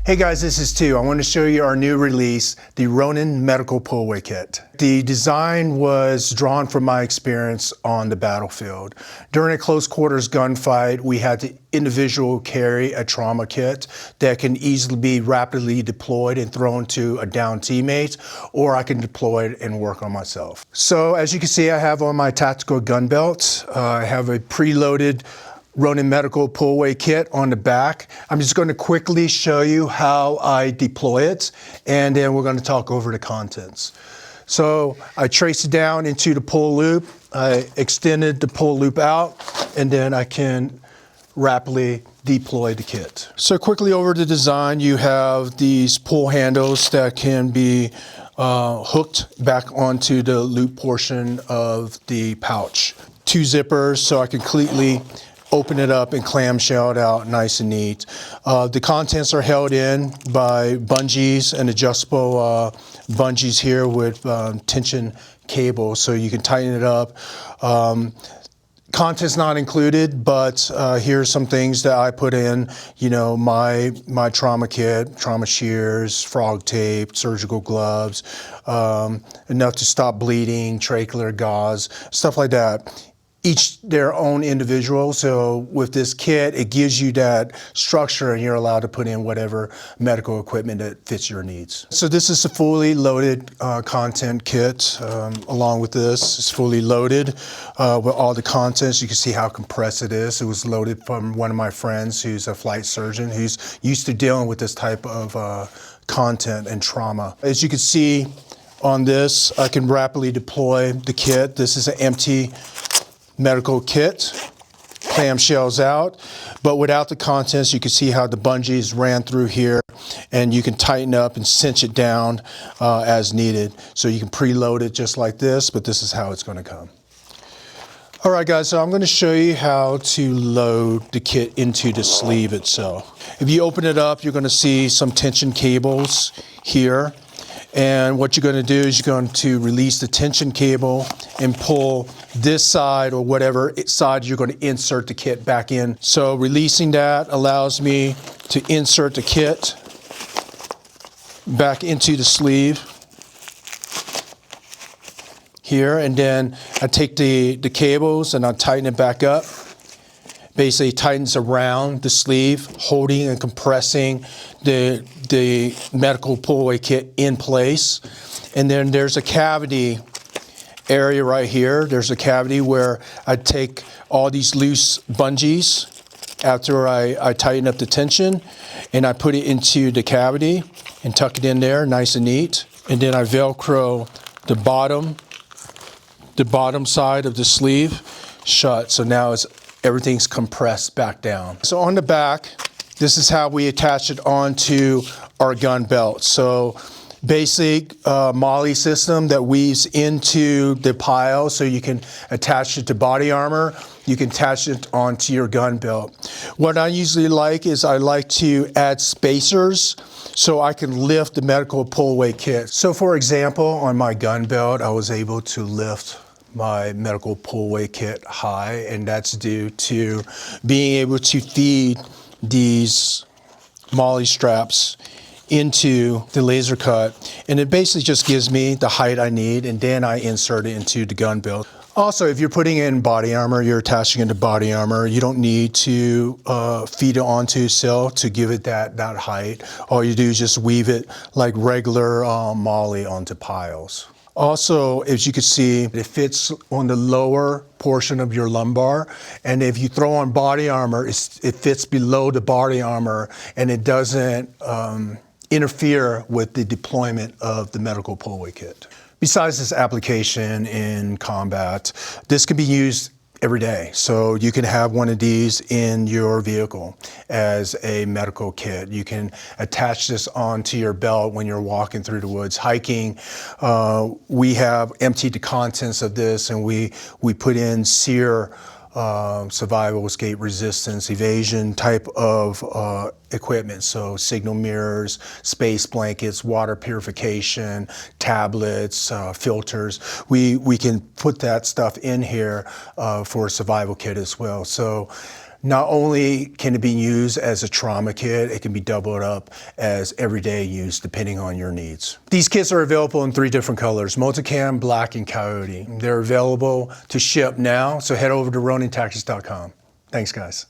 Hey guys, this is Stu. I want to show you our new release, the Ronin Medical Pullaway Kit. The design was drawn from my experience on the battlefield. During a close quarters gunfight, we had to individually carry a trauma kit that can easily be rapidly deployed and thrown to a downed teammate, or I can deploy it and work on myself. So as you can see, I have on my tactical gun belt. I have a preloaded Ronin Medical Pullaway Kit on the back. I'm just going to quickly show you how I deploy it, and then we're going to talk over the contents. So I trace it down into the pull loop. I extended the pull loop out, and then I can rapidly deploy the kit. So quickly over the design, you have these pull handles that can be hooked back onto the loop portion of the pouch. Two zippers so I can completely open it up and clamshell it out nice and neat. The contents are held in by bungees and adjustable bungees here with tension cable, so you can tighten it up. Contents not included, but here's some things that I put in. You know, my trauma kit, trauma shears, frog tape, surgical gloves, enough to stop bleeding, tracheal gauze, stuff like that. Each their own individual, so with this kit, it gives you that structure and you're allowed to put in whatever medical equipment that fits your needs. So this is a fully loaded content kit. Along with this, it's fully loaded with all the contents. You can see how compressed it is. It was loaded from one of my friends who's a flight surgeon who's used to dealing with this type of content and trauma. As you can see on this, I can rapidly deploy the kit. This is an empty medical kit, clamshells out, but without the contents, you can see how the bungees ran through here, and you can tighten up and cinch it down as needed. So you can preload it just like this, but this is how it's going to come. All right guys, so I'm going to show you how to load the kit into the sleeve itself. If you open it up, you're going to see some tension cables here. And what you're going to do is you're going to release the tension cable and pull this side or whatever side you're going to insert the kit back in. So releasing that allows me to insert the kit back into the sleeve here, and then I take the cables and I tighten it back up. Basically tightens around the sleeve, holding and compressing the medical pullaway kit in place. And then there's a cavity area right here. There's a cavity where I take all these loose bungees after I tighten up the tension, and I put it into the cavity and tuck it in there nice and neat. And then I Velcro the bottom side of the sleeve shut. So now everything's compressed back down. So on the back, this is how we attach it onto our gun belt. So basic MOLLE system that weaves into the pile, so you can attach it to body armor. You can attach it onto your gun belt. What I usually like is I like to add spacers so I can lift the medical pullaway kit. So for example, on my gun belt, I was able to lift my medical pullaway kit high, and that's due to being able to feed these MOLLE straps into the laser cut, and it basically just gives me the height I need, and then I insert it into the gun belt. Also, if you're putting in body armor, you're attaching it to body armor, you don't need to feed it onto yourself to give it that height. All you do is just weave it like regular MOLLE onto piles. Also, as you can see, it fits on the lower portion of your lumbar, and if you throw on body armor, it fits below the body armor, and it doesn't interfere with the deployment of the medical pullaway kit. Besides this application in combat, this can be used every day. So you can have one of these in your vehicle as a medical kit. You can attach this onto your belt when you're walking through the woods, hiking. We have emptied the contents of this, and we put in SEER survival, escape, resistance, evasion type of equipment. So signal mirrors, space blankets, water purification, tablets, filters. We can put that stuff in here for a survival kit as well. So Not only can it be used as a trauma kit, it can be doubled up as everyday use depending on your needs. These kits are available in 3 different colors, Multicam, Black, and Coyote. They're available to ship now, so head over to RoningTactics.com. Thanks, guys.